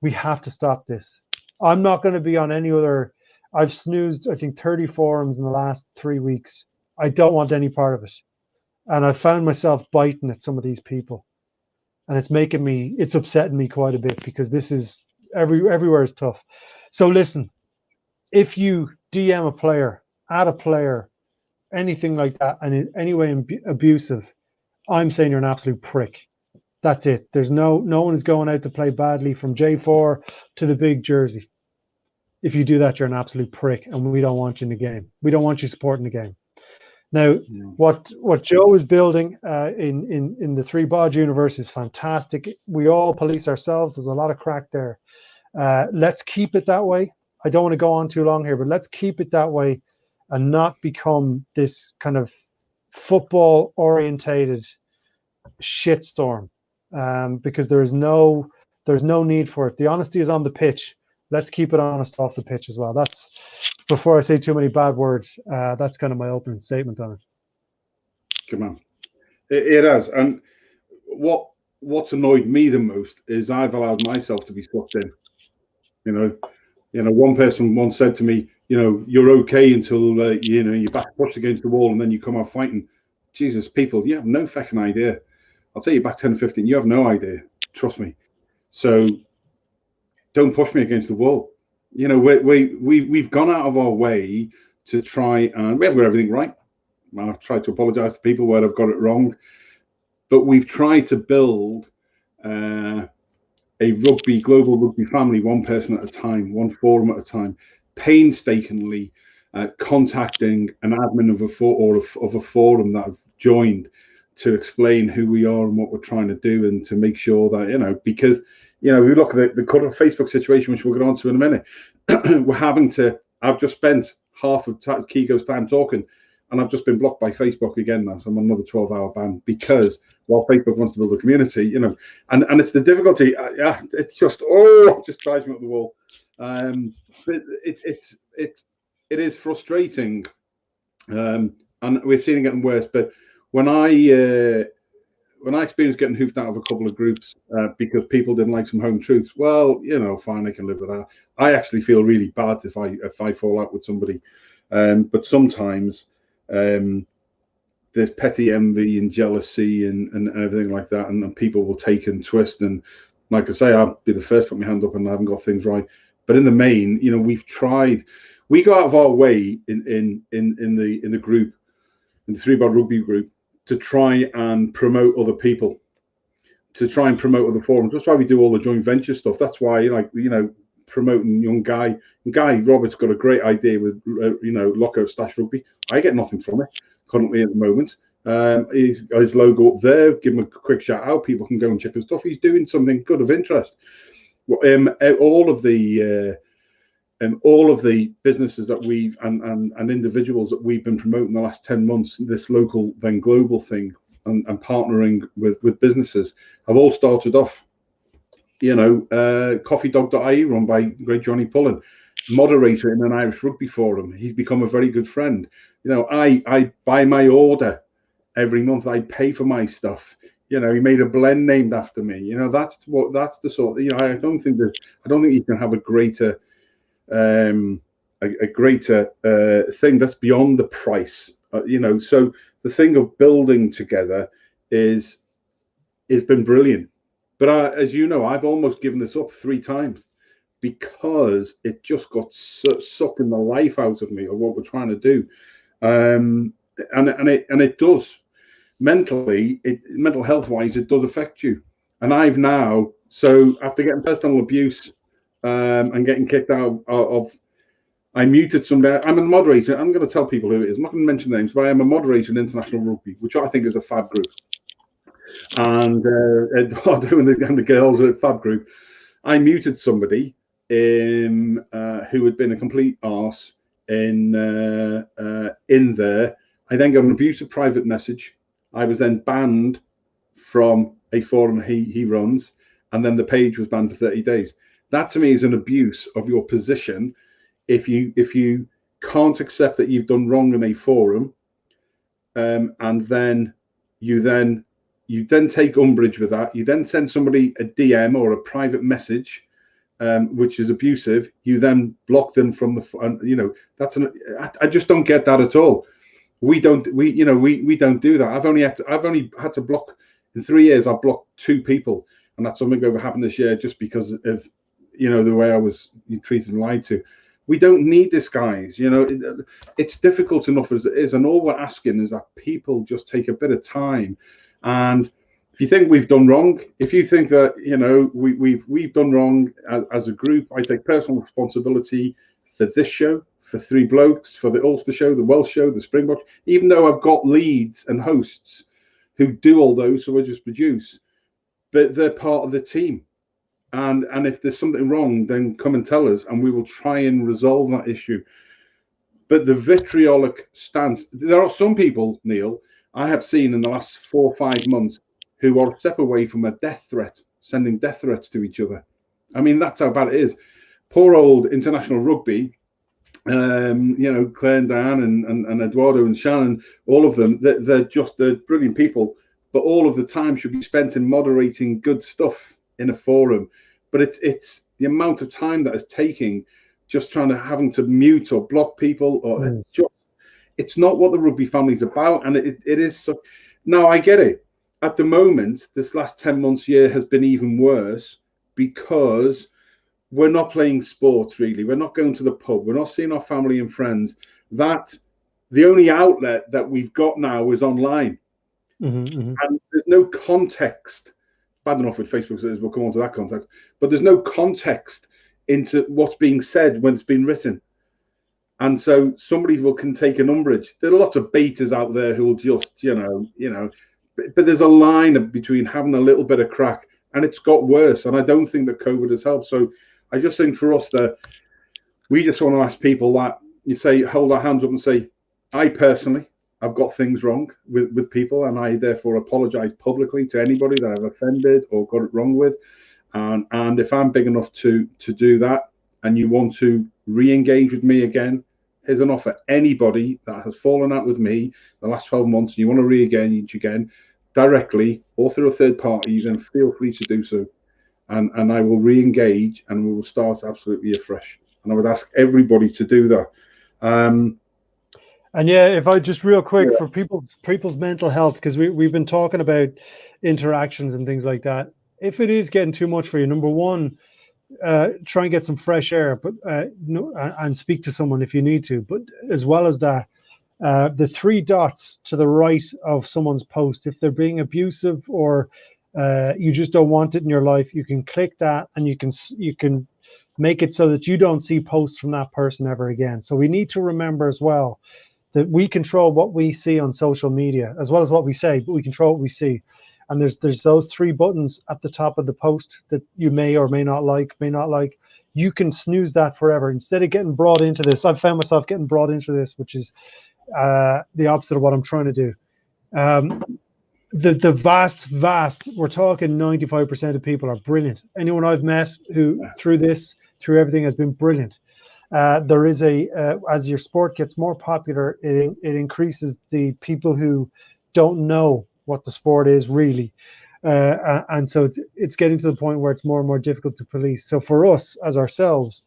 We have to stop this. I'm not going to be on any other. I've snoozed, I think, 30 forums in the last 3 weeks. I don't want any part of it. And I found myself biting at some of these people. And it's upsetting me quite a bit, because this is, everywhere is tough. So listen, if you DM a player, add a player, anything like that, and in any way abusive, I'm saying you're an absolute prick. That's it. There's no one is going out to play badly, from J4 to the big jersey. If you do that, you're an absolute prick, and we don't want you in the game. We don't want you supporting the game. Now, what Joe is building in the 3BOD universe is fantastic. We all police ourselves. There's a lot of crack there. Let's keep it that way. I don't want to go on too long here, but let's keep it that way and not become this kind of football orientated shitstorm, because there's no need for it. The honesty is on the pitch. Let's keep it honest off the pitch as well. That's, before I say too many bad words, that's kind of my opening statement on it. Come on. It has. And what's annoyed me the most is I've allowed myself to be sucked in. One person once said to me, you're okay until your back pushed against the wall and then you come out fighting. Jesus, people, you have no fucking idea. I'll tell you, back 10 or 15, you have no idea. Trust me. So don't push me against the wall. We've gone out of our way to try, and we haven't got everything right. I've tried to apologize to people where I've got it wrong, but we've tried to build a global rugby family, one person at a time, one forum at a time, painstakingly contacting an admin of a forum that I've joined to explain who we are and what we're trying to do, and to make sure that, because you know, we look at the current Facebook situation, which we'll get on to in a minute. I've just spent half of Keego's time talking, and I've just been blocked by Facebook again now. So I'm on another 12-hour ban because while Facebook wants to build a community, you know, and it's the difficulty. It's just, it just drives me up the wall. But it is frustrating, and we're seeing it getting worse. But when I experienced getting hoofed out of a couple of groups because people didn't like some home truths, well, you know, fine, I can live with that. I actually feel really bad if I fall out with somebody, but sometimes there's petty envy and jealousy and everything like that, and people will take and twist. And like I say, I'll be the first to put my hand up and I haven't got things right. But in the main, you know, we've tried. We go out of our way in the group, in the ThreeBOD Rugby group, to try and promote other people, to try and promote other forums. That's why we do all the joint venture stuff. That's why, like, you know, promoting young Guy Roberts got a great idea with, you know, Lockout Stash Rugby. I get nothing from it currently at the moment. His logo up there, give him a quick shout out. People can go and check his stuff. He's doing something good of interest. All of the businesses that we've and individuals that we've been promoting the last 10 months, this local then global thing, and partnering with businesses, have all started off, you know, coffeedog.ie, run by great Johnny Pullen, moderator in an Irish rugby forum. He's become a very good friend. You know, I buy my order every month. I pay for my stuff. You know, he made a blend named after me. You know, that's the sort. You know, I don't think you can have a greater thing that's beyond the price. You know, so the thing of building together is been brilliant. But as you know, I've almost given this up 3 times because it just got sucking the life out of me of what we're trying to do, and it does. Mentally, mental health wise, it does affect you. And I've now, so after getting personal abuse and getting kicked out of, I muted somebody. I'm a moderator. I'm going to tell people who it is. I'm not going to mention names, but I am a moderator in International Rugby, which I think is a fab group. And Eduardo and the girls at Fab Group, I muted somebody who had been a complete arse in there. I then got an abusive private message. I was then banned from a forum he runs, and then the page was banned for 30 days. That to me is an abuse of your position. If you can't accept that you've done wrong in a forum, and then you take umbrage with that, you then send somebody a DM or a private message, which is abusive. You then block them from the, you know, I just don't get that at all. We don't do that. I've only had to block in 3 years. I've blocked 2 people, and that's something over happened this year just because of, you know, the way I was treated and lied to. We don't need this, guys. You know, it's difficult enough as it is, and all we're asking is that people just take a bit of time. And if you think we've done wrong, if you think that, you know, we've done wrong as a group, I take personal responsibility for this show, for 3 Blokes, for the Ulster show, the Welsh show, the Springbok, even though I've got leads and hosts who do all those, so I just produce, but they're part of the team. And if there's something wrong, then come and tell us, and we will try and resolve that issue. But the vitriolic stance, there are some people, Neil, I have seen in the last 4 or 5 months who are a step away from a death threat, sending death threats to each other. I mean, that's how bad it is. Poor old International Rugby, you know, Claire and Dan and Eduardo and Shannon, all of them, they're brilliant people, but all of the time should be spent in moderating good stuff in a forum. But it's the amount of time that is taking just having to mute or block people, or it's not what the rugby family's about. And it is so. Now I get it. At the moment, this last 10 months year has been even worse because we're not playing sports, really. We're not going to the pub. We're not seeing our family and friends. That the only outlet that we've got now is online. And there's no context. Bad enough with Facebook, so we'll come on to that context. But there's no context into what's being said when it's been written. And so somebody can take an umbrage. There are lots of beaters out there who will just, you know, but there's a line between having a little bit of crack and it's got worse. And I don't think that COVID has helped. So I just think for us that we just want to ask people that you say, hold our hands up and say, I personally, I've got things wrong with people, and I therefore apologize publicly to anybody that I've offended or got it wrong with. And if I'm big enough to do that, and you want to re-engage with me again, here's an offer. Anybody that has fallen out with me the last 12 months and you want to re-engage again directly or through a third party, then feel free to do so. And I will re-engage and we will start absolutely afresh. And I would ask everybody to do that. And yeah, if I just real quick for people's mental health, because we've been talking about interactions and things like that. If it is getting too much for you, number one, try and get some fresh air, but and speak to someone if you need to. But as well as that, the three dots to the right of someone's post, if they're being abusive or you just don't want it in your life, you can click that and you can make it so that you don't see posts from that person ever again. So we need to remember as well that we control what we see on social media as well as what we say, but we control what we see. And there's those three buttons at the top of the post that you may or may not like. You can snooze that forever. Instead of getting brought into this, I've found myself getting brought into this, which is the opposite of what I'm trying to do. The vast, we're talking 95% of people are brilliant. Anyone I've met who through everything has been brilliant. There is as your sport gets more popular, it increases the people who don't know what the sport is really. And so it's getting to the point where it's more and more difficult to police. So for us as ourselves,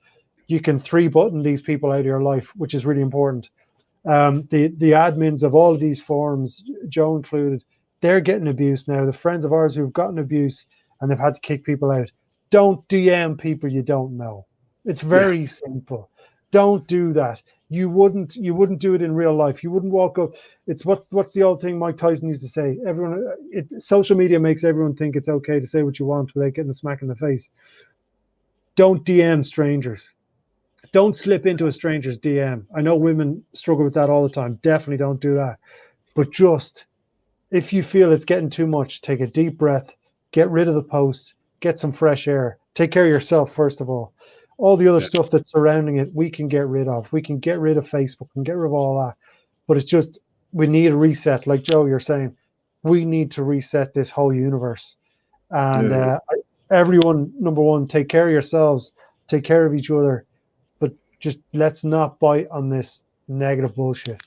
you can three button these people out of your life, which is really important. The admins of all of these forums, Joe included, they're getting abuse now. The friends of ours who've gotten abuse and they've had to kick people out. Don't DM people you don't know. It's very simple. Don't do that. You wouldn't do it in real life. You wouldn't walk up. It's what's the old thing Mike Tyson used to say. Social media makes everyone think it's okay to say what you want without getting a smack in the face. Don't DM strangers. Don't slip into a stranger's DM. I know women struggle with that all the time. Definitely don't do that. But just if you feel it's getting too much, take a deep breath, get rid of the post, get some fresh air. Take care of yourself first of all. All the other stuff that's surrounding it, we can get rid of. We can get rid of Facebook and get rid of all that. But it's just, we need a reset. Like Joe, you're saying, we need to reset this whole universe. And everyone, number one, take care of yourselves, take care of each other. But just let's not bite on this negative bullshit.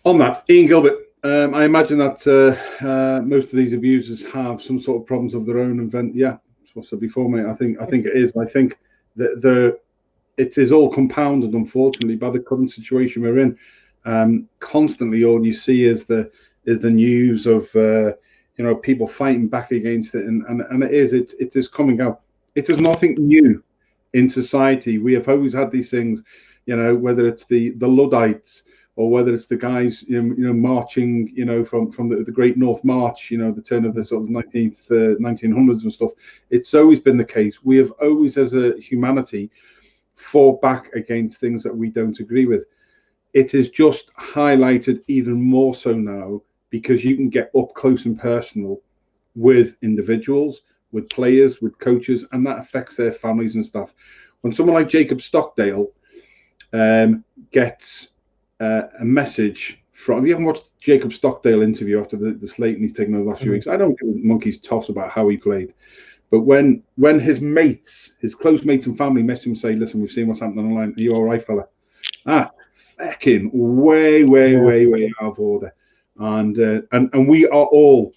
On that, Ian Gilbert, I imagine that most of these abusers have some sort of problems of their own. And I said before, mate, I think it is. I think that it is all compounded, unfortunately, by the current situation we're in. Constantly, all you see is the news of people fighting back against it, and it is coming out. It is nothing new in society. We have always had these things, whether it's the Luddites or whether it's the guys marching from the Great North March, the turn of the sort of 1900s and stuff. It's always been the case. We have always, as a humanity, fought back against things that we don't agree with. It is just highlighted even more so now because you can get up close and personal with individuals, with players, with coaches, and that affects their families and stuff. When someone like Jacob Stockdale gets a message from, have you ever watched Jacob Stockdale interview after the slate he's taken over the last few weeks? I don't give a monkey's toss about how he played, but when his mates, his close mates and family message him and say, listen, we've seen what's happening online, are you all right, fella? Fucking way out of order. And we are all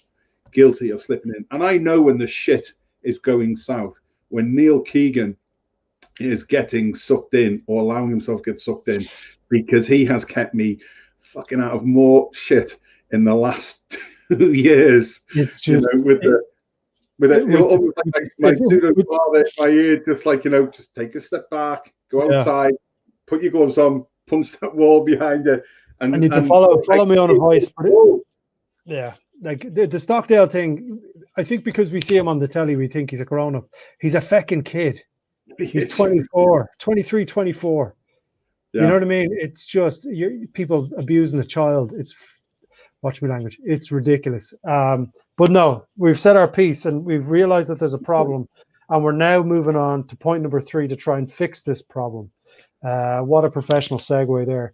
guilty of slipping in. And I know when the shit is going south, when Neil Keegan is getting sucked in or allowing himself to get sucked in, because he has kept me fucking out of more shit in the last 2 years. It's just almost like my pseudo-father in my ear, just take a step back, go outside, put your gloves on, punch that wall behind you. And I need to follow me on advice. Like the Stockdale thing, I think because we see him on the telly, we think he's a grown-up. He's a fucking kid. He's 24, 23, 24. Yeah. You know what I mean? It's just people abusing a child. Watch my language. It's ridiculous. But no, we've said our piece and we've realized that there's a problem, and we're now moving on to point number 3 to try and fix this problem. What a professional segue there.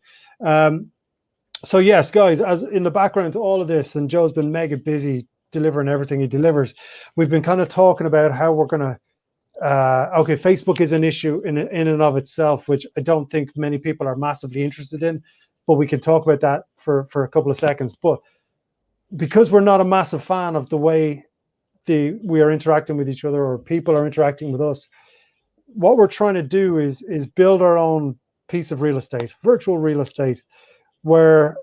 So yes, guys, as in the background to all of this, and Joe's been mega busy delivering everything he delivers, we've been kind of talking about how we're going to okay, Facebook is an issue in and of itself, which I don't think many people are massively interested in, but we can talk about that for a couple of seconds. But because we're not a massive fan of the way we are interacting with each other, or people are interacting with us, what we're trying to do is build our own piece of real estate, virtual real estate, where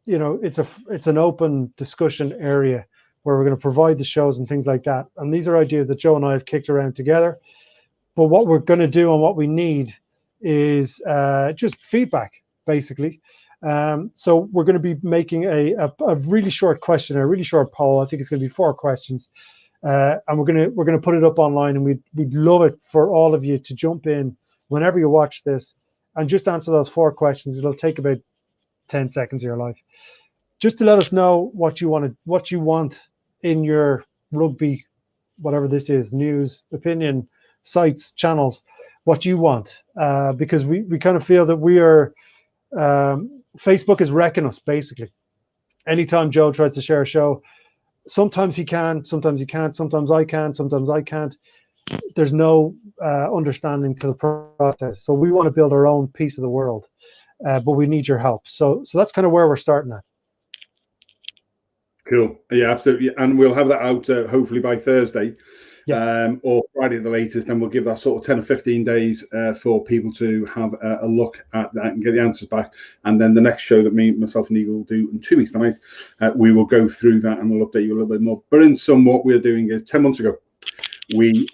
you know, it's an open discussion area where we're going to provide the shows and things like that. And these are ideas that Joe and I have kicked around together. But what we're going to do and what we need is just feedback, basically. So we're going to be making a really short questionnaire, a really short poll. I think it's going to be 4 questions, and we're going to put it up online. And we'd love it for all of you to jump in whenever you watch this and just answer those 4 questions. It'll take about 10 seconds of your life, just to let us know what you want in your rugby, whatever this is, news, opinion, sites, channels, what you want, because we kind of feel that we are, Facebook is wrecking us, basically. Anytime Joe tries to share a show, sometimes he can, sometimes he can't, sometimes I can, sometimes I can't. There's no understanding to the process. So we want to build our own piece of the world, but we need your help. So that's kind of where we're starting at. Cool. Yeah, absolutely. And we'll have that out hopefully by Thursday, or Friday at the latest. And we'll give that sort of 10 or 15 days for people to have a look at that and get the answers back. And then the next show that myself and Eagle will do in 2 weeks' time, we will go through that and we'll update you a little bit more. But in sum, what we're doing is 10 months ago, we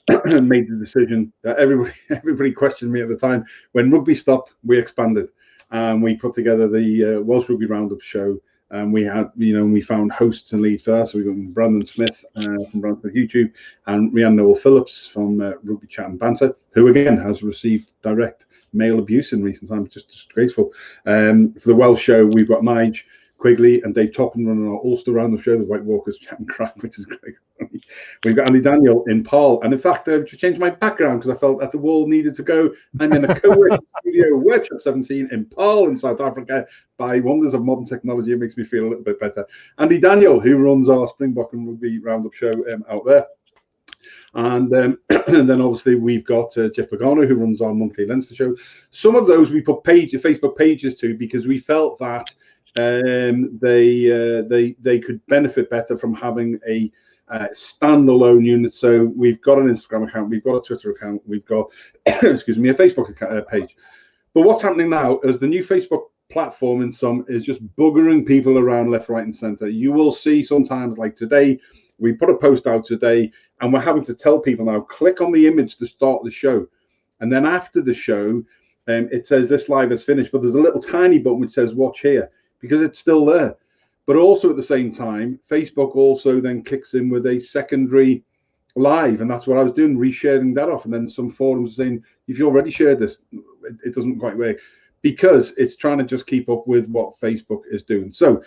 made the decision that everybody questioned me at the time. When rugby stopped, we expanded. We put together the Welsh Rugby Roundup show. We had, we found hosts and leads for that. So we got Brandon Smith from Brandon Smith YouTube, and Rhiannon Noel Phillips from Rugby Chat and Banter, who again has received direct male abuse in recent times, just disgraceful. For the Welsh show, we've got Nige Quigley and Dave Toppin running our Ulster Roundup show, the White Walkers Chat and Crack, which is great. We've got Andy Daniel in Paul, and in fact, I've changed my background because I felt that the wall needed to go. I'm in a co-working studio, Workshop 17 in Paul in South Africa. By wonders of modern technology, it makes me feel a little bit better. Andy Daniel, who runs our Springbok and Rugby Roundup show out there. And then obviously we've got Jeff Pagano, who runs our monthly Leinster show. Some of those we put Facebook pages to because we felt that they could benefit better from having a standalone unit. So we've got an Instagram account, we've got a Twitter account, we've got excuse me, a Facebook page. But what's happening now is the new Facebook platform in some is just buggering people around left, right, and center. You will see sometimes, like today, we put a post out today, and we're having to tell people now, click on the image to start the show, and then after the show, it says this live is finished, but there's a little tiny button which says watch here because it's still there. But also at the same time, Facebook also then kicks in with a secondary live, and that's what I was doing, resharing that off. And then some forums saying, if you already shared this, it doesn't quite work, because it's trying to just keep up with what Facebook is doing. So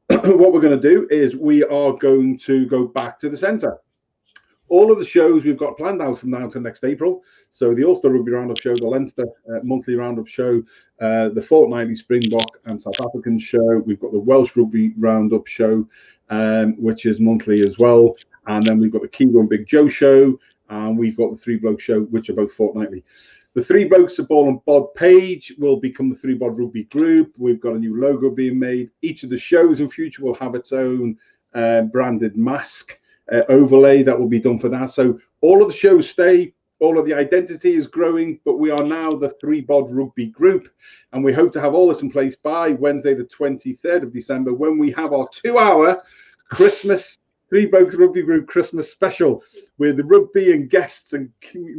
what we're going to do is we are going to go back to the center. All of the shows we've got planned out from now to next April. So the Ulster Rugby Roundup show, the Leinster monthly Roundup show, the fortnightly Springbok and South African show. We've got the Welsh Rugby Roundup show, which is monthly as well. And then we've got the Keego Big Joe Show, and we've got the Three Blokes Show, which are both fortnightly. The Three Blokes of Ball and Bod page will become the ThreeBOD Rugby group. We've got a new logo being made. Each of the shows in future will have its own branded mask overlay that will be done for that. So all of the shows stay, all of the identity is growing, but we are now the ThreeBOD Rugby group, and we hope to have all this in place by Wednesday the 23rd of December, when we have our 2-hour Christmas Three Blokes Rugby Group Christmas special with the rugby and guests and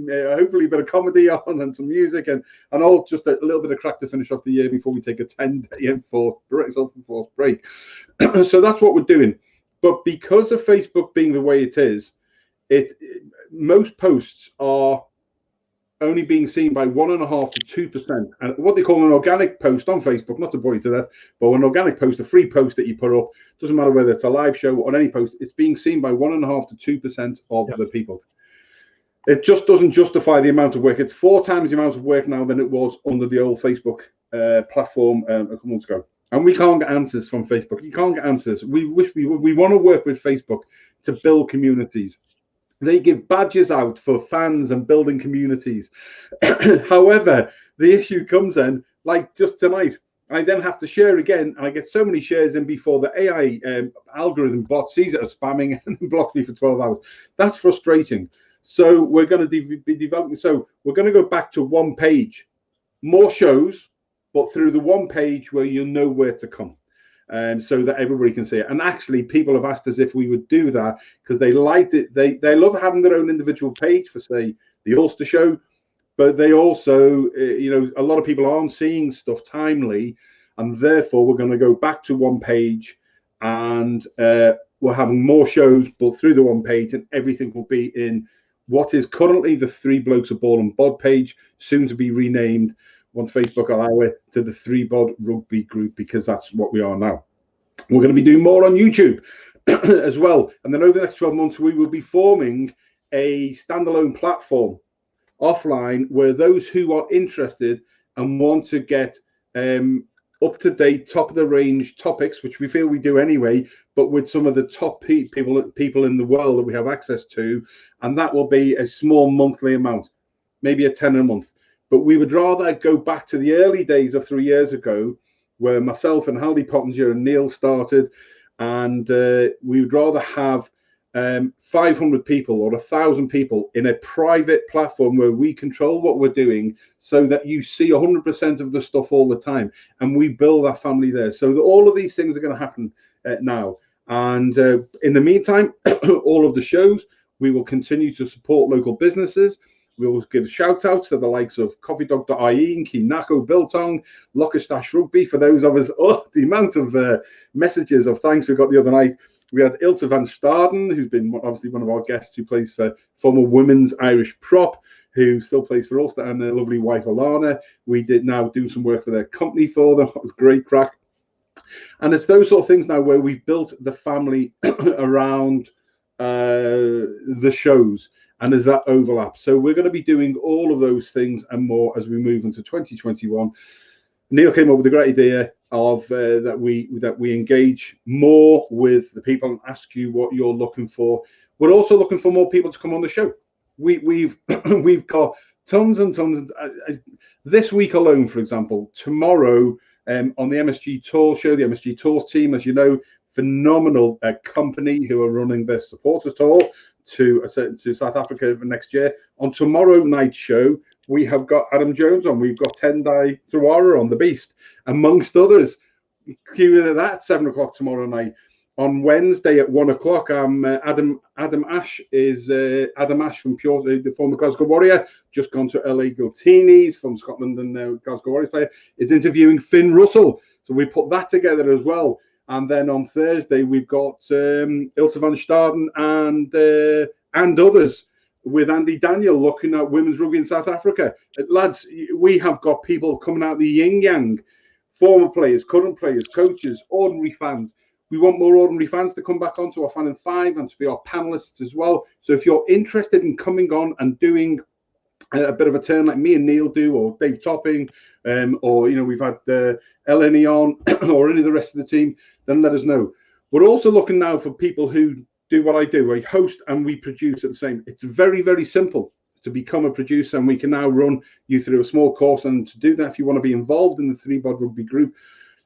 hopefully a bit of comedy on and some music and all, just a little bit of crack to finish off the year before we take a 10-day enforced break. So that's what we're doing. But because of Facebook being the way it is, most posts are only being seen by 1.5 to 2%. And what they call an organic post on Facebook, not to bore you to death, but an organic post, a free post that you put up, doesn't matter whether it's a live show or any post, it's being seen by 1.5 to 2% of the people. It just doesn't justify the amount of work. It's 4 times the amount of work now than it was under the old Facebook platform a couple months ago. And we can't get answers from Facebook. You can't get answers. We want to work with Facebook to build communities. They give badges out for fans and building communities. However, the issue comes in, like just tonight, I then have to share again, and I get so many shares in before the AI algorithm bot sees it as spamming and then blocks me for 12 hours. That's frustrating. So we're going to be developing. So we're going to go back to one page, more shows, but through the one page where you'll know where to come. So that everybody can see it. And actually, people have asked us if we would do that because they liked it. They love having their own individual page for, say, the Ulster show, but they also, a lot of people aren't seeing stuff timely, and therefore we're going to go back to one page, and we're having more shows, but through the one page, and everything will be in what is currently the Three Blokes of Ball and Bod page, soon to be renamed, once Facebook allow it, to the ThreeBOD Rugby group, because that's what we are now. We're going to be doing more on YouTube as well. And then over the next 12 months, we will be forming a standalone platform offline where those who are interested and want to get up-to-date, top-of-the-range topics, which we feel we do anyway, but with some of the top people in the world that we have access to, and that will be a small monthly amount, maybe a 10 a month. But we would rather go back to the early days of 3 years ago, where myself and Haldy Pottinger and Neil started, and we would rather have 500 people or 1,000 people in a private platform where we control what we're doing, so that you see 100% of the stuff all the time, and we build our family there. So all of these things are going to happen now. And in the meantime, all of the shows, we will continue to support local businesses. We will give shout outs to the likes of coffeedog.ie and Kinako Biltong, Lockerstash Rugby. For those of us, the amount of messages of thanks we got the other night. We had Ilse van Staden, who's been obviously one of our guests, who plays for former women's Irish prop, who still plays for Ulster, and their lovely wife Alana. We did now do some work for their company for them. It was great crack. And it's those sort of things now where we've built the family around the shows. And there's that overlap. So we're going to be doing all of those things and more as we move into 2021. Neil came up with a great idea of that we engage more with the people and ask you what you're looking for. We're also looking for more people to come on the show. We've got tons and tons. This week alone, for example, tomorrow on the MSG Tours show, the MSG Tours team, as you know, phenomenal company who are running their supporters tour to South Africa for next year. On tomorrow night's show, we have got Adam Jones on. We've got Tendai Tawara on, the Beast, amongst others. Queuing at that 7 o'clock tomorrow night. On Wednesday at 1 o'clock, Adam Ash from Pure, the former Glasgow Warrior, just gone to LA Giltinis from Scotland, and Glasgow Warriors player, is interviewing Finn Russell. So we put that together as well. And then on Thursday, we've got Ilse van Staden and others, with Andy Daniel looking at women's rugby in South Africa. Lads, we have got people coming out of the yin-yang, former players, current players, coaches, ordinary fans. We want more ordinary fans to come back onto our Fan in 5 and to be our panelists as well. So if you're interested in coming on and doing a bit of a turn like me and Neil do, or Dave Topping, or we've had Eleni on, or any of the rest of the team, then let us know. We're also looking now for people who do what I do. I host and we produce at the same. It's very, very simple to become a producer, and we can now run you through a small course. And to do that, if you want to be involved in the ThreeBOD Rugby group,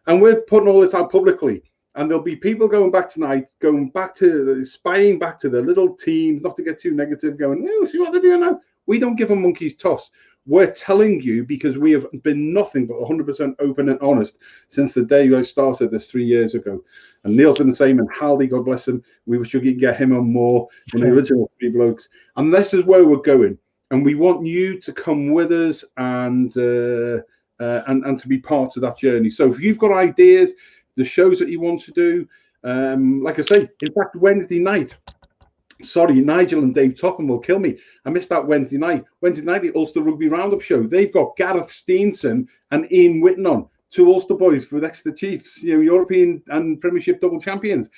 and we're putting all this out publicly. And there'll be people going back tonight, spying back to their little team, not to get too negative, going, oh, see what they're doing now? We don't give a monkey's toss. We're telling you because we have been nothing but 100% open and honest since the day I started this 3 years ago. And Neil's been the same, and Haldy, God bless him. We wish we could get him on more than the original Three Blokes. And this is where we're going. And we want you to come with us and to be part of that journey. So if you've got ideas, the shows that you want to do, like I say, in fact, Wednesday night, Sorry, Nigel and Dave Topham will kill me. I missed that Wednesday night. Wednesday night, the Ulster Rugby Roundup show. They've got Gareth Steenson and Ian Whitten on, two Ulster boys for the Exeter Chiefs, European and Premiership double champions.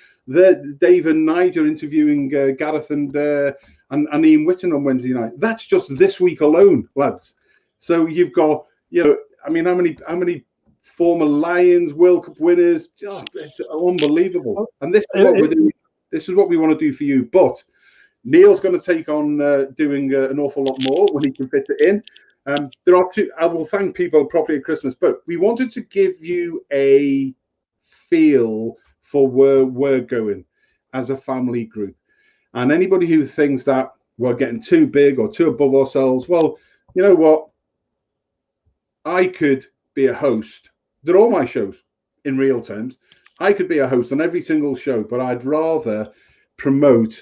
Dave and Nigel interviewing Gareth and Ian Whitten on Wednesday night. That's just this week alone, lads. So you've got, I mean, how many former Lions, World Cup winners? Oh, it's unbelievable. And this is what we're doing. This is what we want to do for you. But Neil's going to take on doing an awful lot more when he can fit it in. There are two. I will thank people properly at Christmas, but we wanted to give you a feel for where we're going as a family group. And anybody who thinks that we're getting too big or too above ourselves, well, you know what? I could be a host. They're all my shows in real terms. I could be a host on every single show, but I'd rather promote.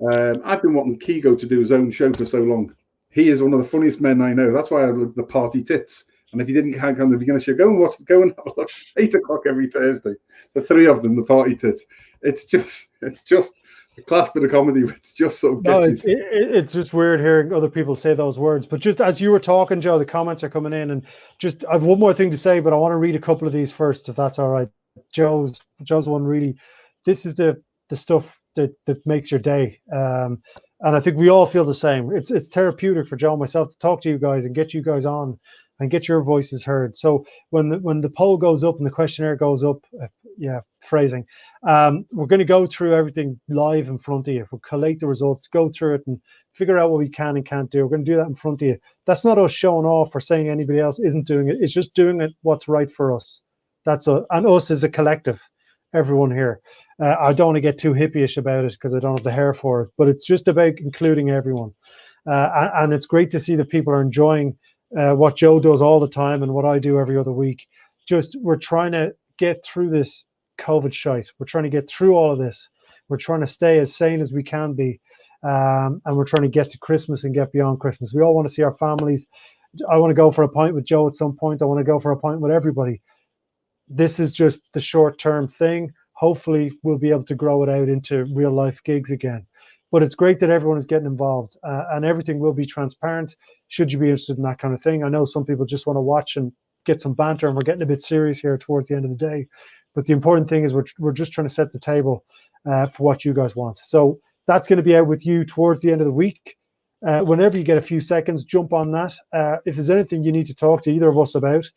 I've been wanting Keego to do his own show for so long. He is one of the funniest men I know. That's why I love the Party Tits. And if you didn't come to the beginning of the show, go and have a look. 8 o'clock every Thursday. The three of them, the Party Tits. It's just a class bit of comedy. It's just sort of it's just weird hearing other people say those words. But just as you were talking, Joe, the comments are coming in, and just I have one more thing to say, but I want to read a couple of these first, if that's all right. Joe's one really. This is the stuff that makes your day, and I think we all feel the same. It's therapeutic for Joe and myself to talk to you guys and get you guys on and get your voices heard. So when the poll goes up and the questionnaire goes up, phrasing, we're going to go through everything live in front of you. We'll collate the results, go through it, and figure out what we can and can't do. We're going to do that in front of you. That's not us showing off or saying anybody else isn't doing it. It's just doing it what's right for us. And us as a collective, everyone here. I don't want to get too hippie-ish about it because I don't have the hair for it, but it's just about including everyone. And it's great to see that people are enjoying what Joe does all the time and what I do every other week. We're trying to get through this COVID shite. We're trying to get through all of this. We're trying to stay as sane as we can be. And we're trying to get to Christmas and get beyond Christmas. We all want to see our families. I want to go for a pint with Joe at some point. I want to go for a pint with everybody. This is just the short-term thing. Hopefully, we'll be able to grow it out into real-life gigs again. But it's great that everyone is getting involved, and everything will be transparent. Should you be interested in that kind of thing? I know some people just want to watch and get some banter, and we're getting a bit serious here towards the end of the day. But the important thing is we're just trying to set the table for what you guys want. So that's going to be out with you towards the end of the week. Whenever you get a few seconds, jump on that. If there's anything you need to talk to either of us about,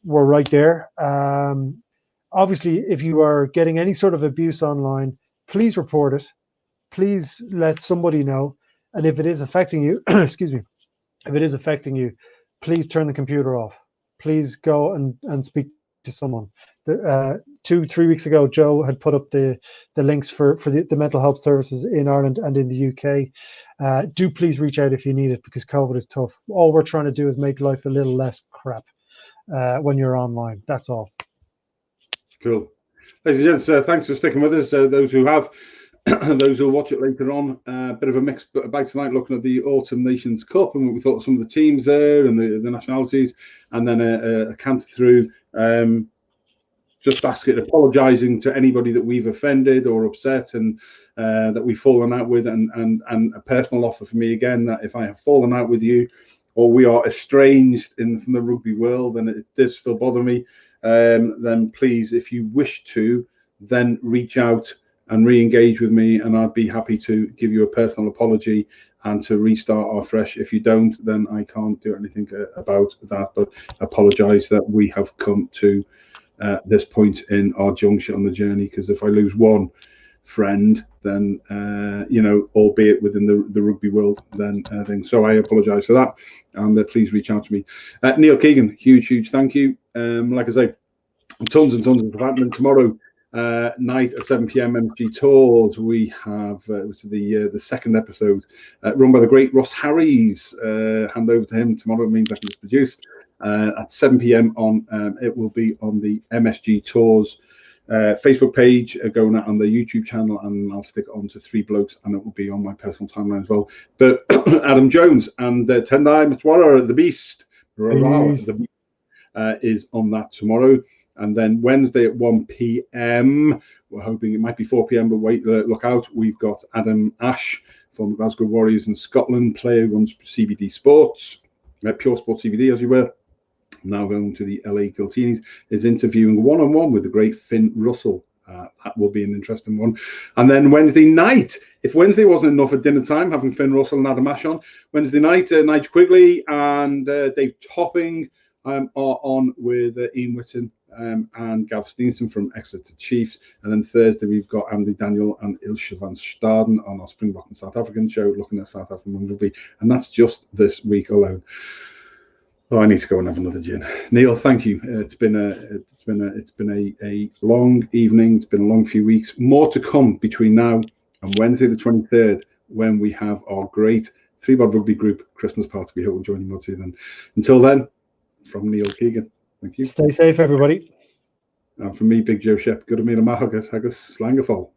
we're right there. Obviously, if you are getting any sort of abuse online, please report it. Please let somebody know. And if it is affecting you, excuse me, if it is affecting you, please turn the computer off. Please go and speak to someone. 2-3 weeks ago, Joe had put up the links for the mental health services in Ireland and in the UK. Do please reach out if you need it, because COVID is tough. All we're trying to do is make life a little less crap when you're online. That's all. Cool. Ladies and gents, thanks for sticking with us. Those who have, those who will watch it later on, a bit of a mixed bag tonight, looking at the Autumn Nations Cup and what we thought of some of the teams there and the nationalities, and then a canter through. Just apologising to anybody that we've offended or upset and that we've fallen out with, and a personal offer for me again that if I have fallen out with you or we are estranged from the rugby world and it does still bother me, then please, if you wish to, then reach out and re-engage with me, and I'd be happy to give you a personal apology and to restart afresh. If you don't, then I can't do anything about that, but apologise that we have come to this point in our juncture on the journey, because if I lose one friend, then albeit within the rugby world, then so I apologise for that, and please reach out to me. Neil Keegan, huge thank you. Like I say, tons and tons of happening tomorrow night at 7 p.m. MSG Tours. We have the second episode run by the great Ross Harries. Hand over to him tomorrow. It means I can just produce at 7 p.m. on it will be on the MSG Tours Facebook page, going out on the YouTube channel, and I'll stick it on to Three Blokes, and it will be on my personal timeline as well. But Adam Jones and Tendai Matwara, the Beast, is on that tomorrow. And then Wednesday at 1 p.m, we're hoping it might be 4 p.m, but wait, look out. We've got Adam Ash from Glasgow Warriors in Scotland, player who runs CBD Sports, Pure Sports CBD, as you were. Now going to the LA Giltinis, is interviewing one-on-one with the great Finn Russell. That will be an interesting one. And then Wednesday night, if Wednesday wasn't enough at dinner time, having Finn Russell and Adam Ash on, Wednesday night, Nigel Quigley and Dave Topping are on with Ian Whitten and Gav Steenson from Exeter Chiefs. And then Thursday, we've got Andy Daniel and Ilse van Staden on our Springbok and South African show, looking at South African rugby. And that's just this week alone. Oh, I need to go and have another gin. Neil, thank you. It's been a long evening. It's been a long few weeks. More to come between now and Wednesday the 23rd, when we have our great ThreeBOD Rugby group Christmas party. We hope we'll join you all then. Until then, from Neil Keegan, thank you. Stay safe, everybody. And from me, Big Joe Shep. Good to meet you, Haggis Slangafol.